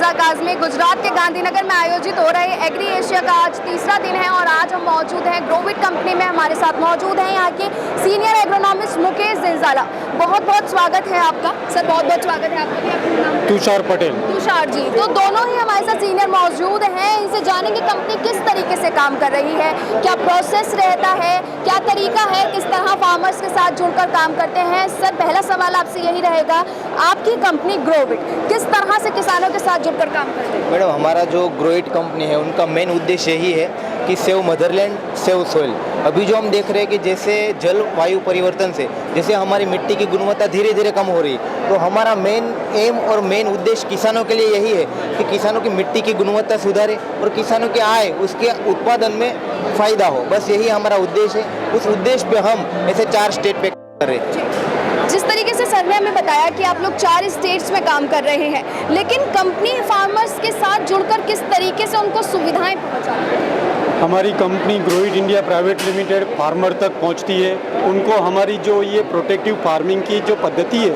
फिजा काज़मी गुजरात के गांधीनगर में आयोजित हो रहे एग्री एशिया का आज तीसरा दिन है और आज हम मौजूद हैं ग्रोविट कंपनी में। हमारे साथ मौजूद हैं यहाँ के सीनियर एग्रोनॉमिस्ट मुकेश जिंजाला। बहुत बहुत स्वागत है आपका सर, बहुत बहुत स्वागत है आपका। अपना नाम? तुषार पटेल। तुषार जी, तो दोनों ही हमारे साथ सीनियर मौजूद हैं। इनसे जानेंगे कंपनी किस तरीके से काम कर रही है, क्या प्रोसेस रहता है, क्या तरीका है, किस तरह फार्मर्स के साथ जुड़कर काम करते हैं। सर, पहला सवाल आपसे यही रहेगा, आपकी कंपनी ग्रोविट किस तरह से किसानों के साथ जुड़कर काम करते हैं? मैडम, हमारा जो ग्रोविट कंपनी है उनका मेन उद्देश्य यही है कि सेव मदरलैंड सेव सोइल। अभी जो हम देख रहे हैं कि जैसे जलवायु परिवर्तन से जैसे हमारी मिट्टी की गुणवत्ता धीरे धीरे कम हो रही है, तो हमारा मेन एम और मेन उद्देश्य किसानों के लिए यही है कि किसानों की मिट्टी की गुणवत्ता सुधारे और किसानों की आय, उसके उत्पादन में फ़ायदा हो। बस यही हमारा उद्देश्य है। उस उद्देश्य पे हम ऐसे 4 स्टेट पे कर रहे हैं। जिस तरीके से सर ने हमें बताया कि आप लोग 4 स्टेट्स में काम कर रहे हैं, लेकिन कंपनी फार्मर्स के साथ जुड़कर किस तरीके से उनको सुविधाएं पहुंचाती है? हमारी company Growit India private limited farmer तक पहुंचती है। उनको हमारी जो ये प्रोटेक्टिव फार्मिंग की जो पद्धति है,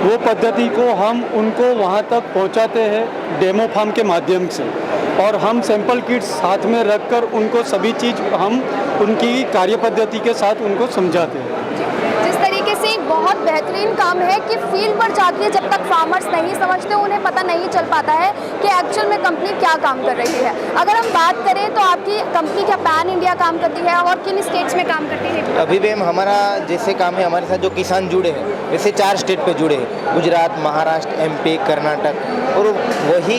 वो पद्धति को हम उनको वहां तक पहुंचाते हैं डेमो फार्म के माध्यम से, और हम सैंपल किट्स साथ में रखकर उनको सभी चीज़ हम उनकी कार्य पद्धति के साथ उनको समझाते हैं। जिस तरीके से एक बहुत बेहतरीन काम है कि फील्ड पर जाके जब तक फार्मर्स नहीं समझते, उन्हें पता नहीं चल पाता है कि एक्चुअल में कंपनी क्या काम कर रही है। अगर हम बात करें तो आपकी कंपनी क्या पैन इंडिया काम करती है और किन स्टेट्स में काम करती है? अभी भी हमारा जैसे काम है, हमारे साथ जो किसान जुड़े हैं वैसे 4 स्टेट पे जुड़े हैं, गुजरात, महाराष्ट्र, MP, कर्नाटक। और वही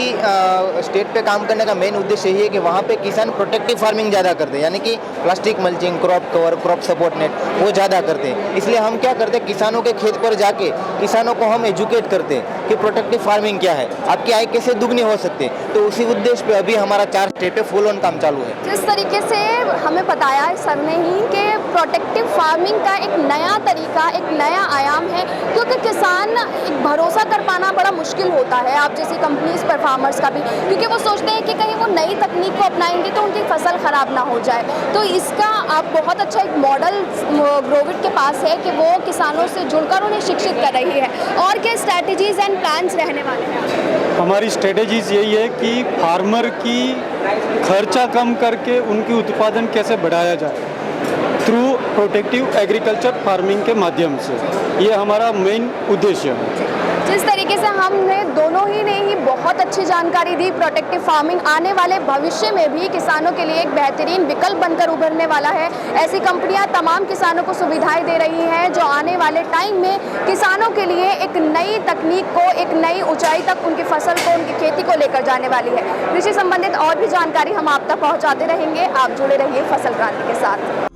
स्टेट पे काम करने का मेन उद्देश्य यही है कि वहाँ पे किसान प्रोटेक्टिव फार्मिंग ज़्यादा करते हैं, यानी कि plastic mulching, crop cover, crop support net वो ज़्यादा करते हैं। इसलिए हम क्या करते हैं, किसानों के खेत पर जाके किसानों को हम एजुकेट करते हैं कि प्रोटेक्टिव फार्मिंग क्या है, आपकी आय कैसे दुगनी हो सकती है। तो उसी उद्देश्य पे अभी हमारा 4 स्टेट पे फुल ऑन काम चालू है। जिस तरीके से हमें बताया है सर ने ही कि प्रोटेक्टिव फार्मिंग का एक नया तरीका, एक नया आयाम है, क्योंकि किसान एक भरोसा कर पाना बड़ा मुश्किल होता है आप जैसी कंपनीज पर, फार्मर्स का भी, क्योंकि वो सोचते हैं कि कहीं वो नई तकनीक को अपनाएंगे तो उनकी फसल खराब ना हो जाए। तो इसका आप बहुत अच्छा एक मॉडल ग्रोविट के पास है कि वो किसानों से जुड़कर उन्हें शिक्षित कर रही है। और क्या स्ट्रैटेजीज एंड प्लान्स रहने वाले हैं? हमारी स्ट्रेटेजीज यही है कि फार्मर की खर्चा कम करके उनकी उत्पादन कैसे बढ़ाया जाए थ्रू प्रोटेक्टिव एग्रीकल्चर फार्मिंग के माध्यम से। ये हमारा मेन उद्देश्य है। जिस तरीके से हमने दोनों ही ने ही बहुत अच्छी जानकारी दी, प्रोटेक्टिव फार्मिंग आने वाले भविष्य में भी किसानों के लिए एक बेहतरीन विकल्प बनकर उभरने वाला है। ऐसी कंपनियां तमाम किसानों को सुविधाएं दे रही हैं जो आने वाले टाइम में किसानों के लिए एक नई तकनीक को, एक नई ऊंचाई तक उनकी फसल को, उनकी खेती को लेकर जाने वाली है। कृषि संबंधित और भी जानकारी हम आप तक पहुँचाते रहेंगे। आप जुड़े रहिए फसल क्रांति के साथ।